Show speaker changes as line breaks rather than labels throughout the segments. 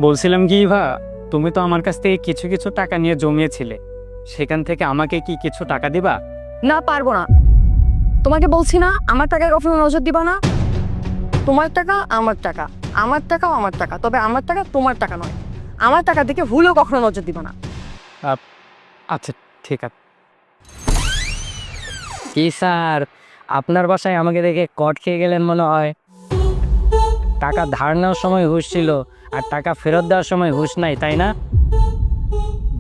বলছিলাম কি ভা, তুমি তো আমার কাছ থেকে কিছু কিছু টাকা নিয়ে জমিয়েছিলে, সেখান থেকে আমাকে কি কিছু টাকা দিবা?
না, পারবো না। তোমাকে বলছি না আমার টাকায় কখনো নজর দিবা না। তোমার টাকা আমার টাকা, আমার টাকাও আমার টাকা, তবে আমার টাকা তোমার টাকা নয়। আমার টাকা দিকে ভুলেও কখনো নজর দিবা না।
আচ্ছা, ঠিক আছে। কি স্যার, আপনার বাসায় আমাকে দেখে কট খেয়ে গেলেন মনে হয়। টাকা ধার নেওয়ার সময় হুঁশ ছিল, আর টাকা ফেরত দেওয়ার সময় হুঁশ নাই, তাই না?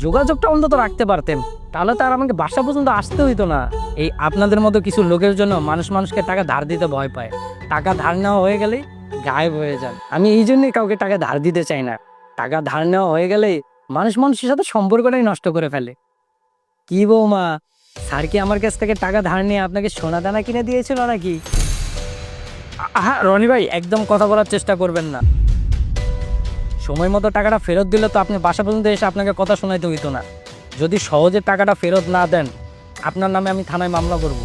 যোগাযোগটা অন্তত রাখতে পারতেন, তাহলে তো আর আমাকে বাসা পর্যন্ত আসতে হইতো না। এই আপনাদের মতো কিছু লোকের জন্য মানুষকে টাকা ধার দিতে ভয় পায়। টাকা ধার নেওয়া হয়ে গেলেই গায়েব হয়ে যান। আমি এই জন্যই কাউকে টাকা ধার দিতে চাই না। টাকা ধার নেওয়া হয়ে গেলেই মানুষের সাথে সম্পর্কটাই নষ্ট করে ফেলে। কি বৌমা, স্যার কি আমার কাছ থেকে টাকা ধার নিয়ে আপনাকে সোনা দানা কিনে দিয়েছিল নাকি? হ্যাঁ রনি ভাই, একদম কথা বলার চেষ্টা করবেন না। সময় মতো টাকাটা ফেরত দিলে তো আপনি বাসা পর্যন্ত এসে আপনাকে কথা শোনাইতে হইতো না। যদি সহজে টাকাটা ফেরত না দেন, আপনার নামে আমি থানায় মামলা করব।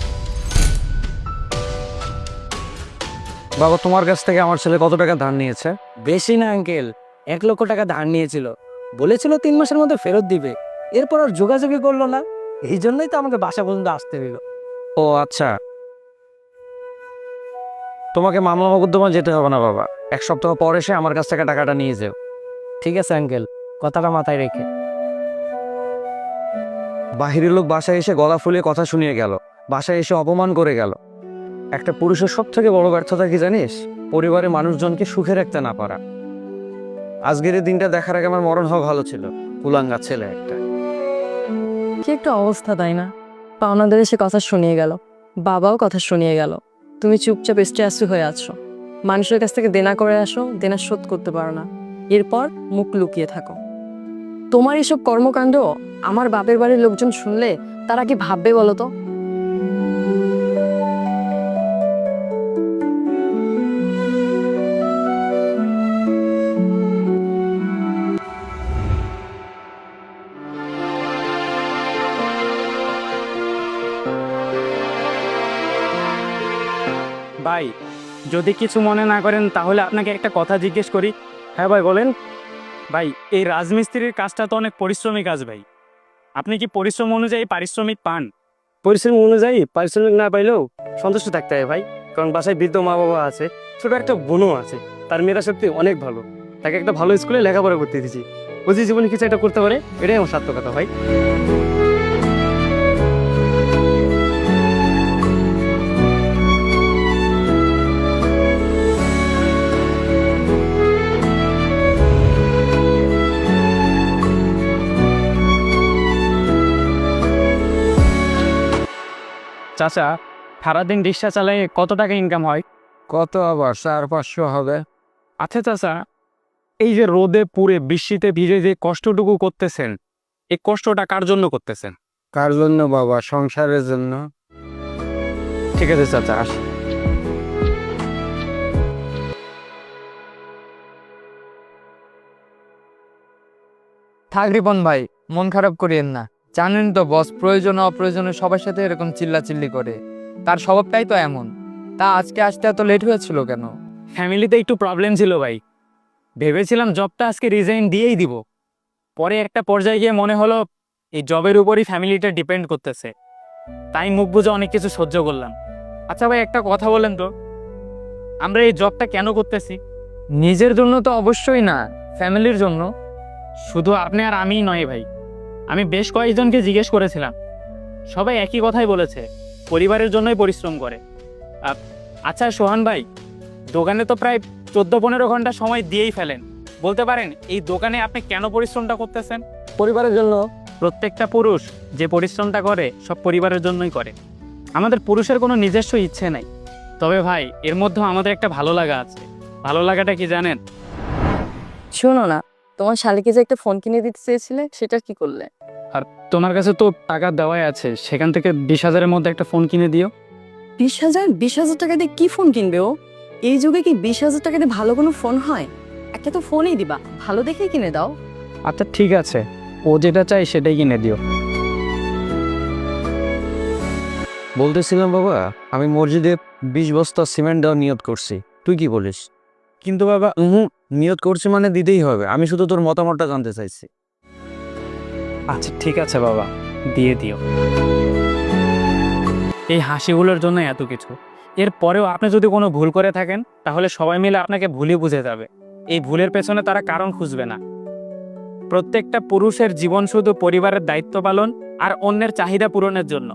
বাবা, তোমার কাছ থেকে আমার ছেলে কত টাকা ধার নিয়েছে?
বেশি না আঙ্কেল, 1 লক্ষ টাকা ধার নিয়েছিল। বলেছিল 3 মাসের মধ্যে ফেরত দিবে, এরপর আর যোগাযোগই করলো না। এই জন্যই তো আমাকে বাসা পর্যন্ত আসতে হইলো।
ও আচ্ছা, তোমাকে মামলা মোকদ্দমা যেতে হবে না বাবা। 1 সপ্তাহ পর এসে আমার কাছ থেকে টাকাটা নিয়ে যাও।
ঠিক আছে আঙ্কেল, কথাটা মাথায় রেখে।
বাহিরের লোক বাসায় এসে গলা ফুলিয়ে কথা শুনিয়ে গেল, বাসায় এসে অপমান করে গেল। একটা পুরুষের সব থেকে বড় ব্যর্থতা কি জানিস? পরিবারের মানুষজনকে সুখে রাখতে না পারা। আজকের এই দিনটা দেখার আগে আমার মরণ হওয়া ভালো ছিল। কুলাঙ্গা ছেলে একটা।
কি একটা অবস্থা, তাই না? পাওনাদের এসে কথা শুনিয়ে গেল, বাবাও কথা শুনিয়ে গেল। তুমি চুপচাপ স্ট্রেস হয়ে আছো, মানুষের কাছ থেকে দেনা করে আসো, দেনা শোধ করতে পারো না, এরপর মুখ লুকিয়ে থাকো। তোমার এসব কর্মকাণ্ড আমার বাপের বাড়ির লোকজন শুনলে তারা কি ভাববে বলো তো?
ভাই, যদি কিছু মনে না করেন তাহলে আপনাকে একটা কথা জিজ্ঞেস করি।
হ্যাঁ ভাই, বলেন।
ভাই, এই রাজমিস্ত্রির কাজটা তো অনেক পরিশ্রমী কাজ ভাই। আপনি কি পরিশ্রম অনুযায়ী পারিশ্রমিক পান?
পরিশ্রম অনুযায়ী পারিশ্রমিক না পাইলেও সন্তুষ্ট থাকতে হয় ভাই। কারণ বাসায় বৃদ্ধ মা বাবা আছে, ছোট একটা বোনও আছে। তার মেয়েরা সত্যি অনেক ভালো। তাকে একটা ভালো স্কুলে লেখাপড়া করতে দিয়েছি। ও যে জীবনে কিছু একটা করতে পারে, এটাই আমার সার্থকতা ভাই।
চাচা, সারাদিন রিক্সা চালায় কত টাকা ইনকাম হয়?
কত আবার 400-500 হবে।
আচ্ছা চাচা, এই যে রোদে পুড়ে বৃষ্টিতে ভিজে যে কষ্টটুকু করতেছেন, এই কষ্টটা কার জন্য করতেছেন?
কার জন্য বাবা? সংসারের জন্য।
ঠিক আছে চাচা, আসি।
থাক রিপন ভাই, মন খারাপ করিয়েন না। জানেন তো বস প্রয়োজনে অপ্রয়োজনে সবার সাথে এরকম চিল্লাচিল্লি করে। তার স্বভাবটাই তো এমন। তা আজকে আসতে এত লেট হয়েছিল কেন?
ফ্যামিলিতে একটু প্রবলেম ছিল ভাই। ভেবেছিলাম জবটা আজকে রিজাইন দিয়েই দিব। পরে একটা পর্যায়ে গিয়ে মনে হলো এই জবের উপরই ফ্যামিলিটা ডিপেন্ড করতেছে। তাই মুখ বুঝে অনেক কিছু সহ্য করলাম। আচ্ছা ভাই, একটা কথা বলেন তো, আমরা এই জবটা কেন করতেছি?
নিজের জন্য তো অবশ্যই না, ফ্যামিলির জন্য।
শুধু আপনি আর আমিই নয় ভাই, আমি বেশ কয়েকজনকে জিজ্ঞেস করেছিলাম, সবাই একই কথাই বলেছে, পরিবারের জন্যই পরিশ্রম করে। আচ্ছা সোহান ভাই, দোকানে তো প্রায় 14-15 ঘন্টা সময় দিয়েই ফেলেন, বলতে পারেন এই দোকানে আপনি কেন পরিশ্রমটা করতেছেন?
পরিবারের জন্য।
প্রত্যেকটা পুরুষ যে পরিশ্রমটা করে সব পরিবারের জন্যই করে। আমাদের পুরুষের কোনো নিজস্ব ইচ্ছে নাই। তবে ভাই, এর মধ্যে আমাদের একটা ভালো লাগা আছে। ভালো লাগাটা কি জানেন?
শোনো না, তোমার শালিকে যে একটা ফোন কিনে দিতে চেয়েছিলে, সেটা কি করলে?
আর তোমার কাছে তো টাকা দেওয়াই আছে, সেখান থেকে 20,000-এর মধ্যে একটা ফোন কিনে দিও।
20,000? 20,000 টাকা দিয়ে কি ফোন কিনবে ও? এই যুগে কি 20,000 টাকা দিয়ে ভালো কোনো ফোন হয়? একটা তো ফোনই দিবা, ভালো দেখেই কিনে দাও।
আচ্ছা ঠিক আছে, ও যেটা চাই সেটাই কিনে দিও।
বলতেছিলাম বাবা, আমি মসজিদে 20 বস্তা সিমেন্ট দেওয়ার নিয়ত করছি। তুই কি বলিস? কিন্তু বাবা নিয়ত করছি মানে দিতেই হবে। আমি শুধু তোর মতামতটা জানতে চাইছি।
আচ্ছা ঠিক আছে বাবা, দিয়ে দিও। এই হাসিগুলোর জন্য এত কিছু। এরপরেও আপনি যদি কোনো ভুল করে থাকেন তাহলে সবাই মিলে আপনাকে ভুলই বুঝে যাবে। এই ভুলের পেছনে তারা কারণ খুঁজবে না। প্রত্যেকটা পুরুষের জীবন শুধু পরিবারের দায়িত্ব পালন আর অন্যের চাহিদা পূরণের জন্য।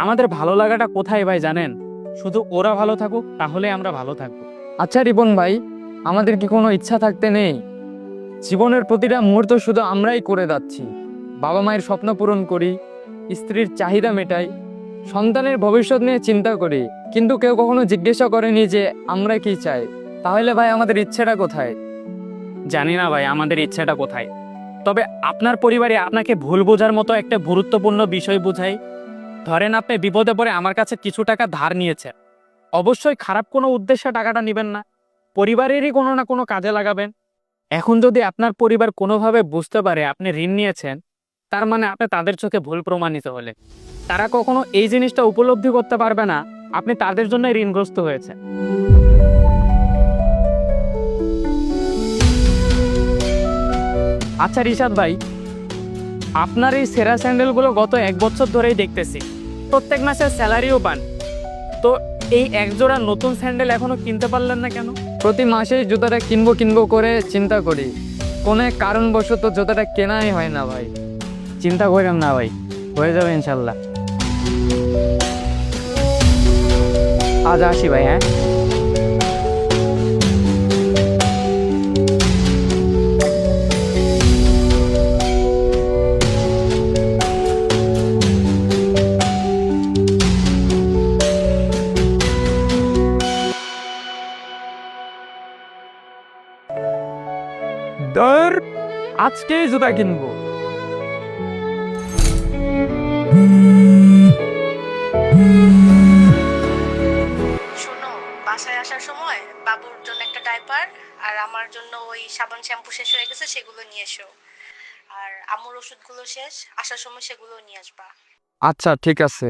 আমাদের ভালো লাগাটা কোথায় ভাই জানেন? শুধু ওরা ভালো থাকুক তাহলে আমরা ভালো থাকবো।
আচ্ছা রিপন ভাই, আমাদের কি কোনো ইচ্ছা থাকতে নেই? জীবনের প্রতিটা মুহূর্ত শুধু আমরাই করে যাচ্ছি। বাবা মায়ের স্বপ্ন পূরণ করি, স্ত্রীর চাহিদা মেটাই, সন্তানের ভবিষ্যৎ নিয়ে চিন্তা করি, কিন্তু কেউ কখনো জিজ্ঞাসা করেনি যে আমরা কি চাই। তাহলে ভাই আমাদের ইচ্ছেটা কোথায়?
জানি না ভাই আমাদের ইচ্ছাটা কোথায়, তবে আপনার পরিবারে আপনাকে ভুল বোঝার মতো একটা গুরুত্বপূর্ণ বিষয় বোঝাই। ধরেন আপনি বিপদে পড়ে আমার কাছে কিছু টাকা ধার নিয়েছেন, অবশ্যই খারাপ কোনো উদ্দেশ্যে টাকাটা নেবেন না, পরিবারেরই কোনো না কোনো কাজে লাগাবেন। এখন যদি আপনার পরিবার কোনোভাবে বুঝতে পারে আপনি ঋণ নিয়েছেন, তার মানে আপনি তাদের চোখে ভুল প্রমাণিত হলে তারা কখনো এই জিনিসটা উপলব্ধি করতে পারবে না আপনি তাদের জন্য ঋণগ্রস্ত হয়েছেন। আচ্ছা রিশাদ ভাই, আপনার এই সেরা স্যান্ডেলগুলো গত 1 বছর ধরেই দেখতেছি, প্রত্যেক মাসে স্যালারিও পান, তো এই একজোড়া নতুন স্যান্ডেল এখনো কিনতে পারলেন না কেন?
প্রতি মাসেই জুতাটা কিনবো করে চিন্তা করি, কোনো এক কারণবশত জুতাটা কেনাই হয় না ভাই।
চিন্তা করেন না ভাই, হয়ে যাবে ইনশাল্লাহ। আজ আসি ভাই, হ্যাঁ।
ধর, আজকেই জুতা কিনবো।
শোনো, বাসায় আসার সময় বাবুর জন্য একটা ডাইপার আর আমার জন্য ওই সাবান শ্যাম্পু শেষ হয়ে গেছে, সেগুলো নিয়ে এসো। আর আম্মুর ওষুধগুলো শেষ, আসার সময় সেগুলো নিয়ে আসবা।
আচ্ছা ঠিক আছে।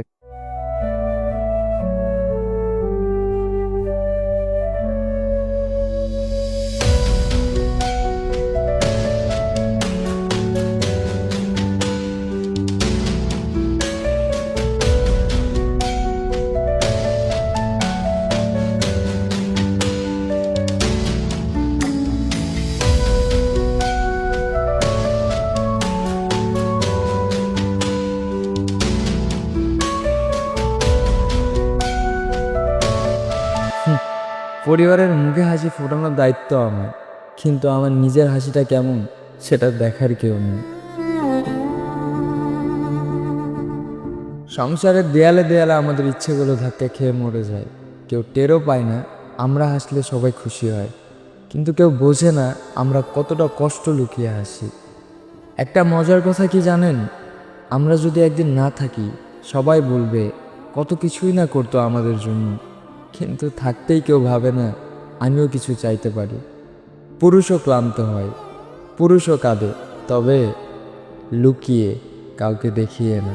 পরিবারের মুখে হাসি ফোটানোর দায়িত্ব আমার, কিন্তু আমার নিজের হাসিটা কেমন সেটা দেখার কেউ নেই। সংসারের দেয়ালে দেয়ালে আমাদের ইচ্ছেগুলো ধাক্কা খেয়ে মরে যায়। কেউ টেরও পায় না আমরা হাসলে সবাই খুশি হয়, কিন্তু কেউ বোঝে না আমরা কতটা কষ্ট লুকিয়ে হাসি। একটা মজার কথা কি জানেন? আমরা যদি একদিন না থাকি সবাই বলবে কত কিছুই না করতো আমাদের জন্য, কিন্তু থাকতেই কেউ ভাবে না আমিও কিছু চাইতে পারি। পুরুষও ক্লান্ত হয়, পুরুষও কাঁদে, তবে লুকিয়ে, কাউকে দেখিয়ে না।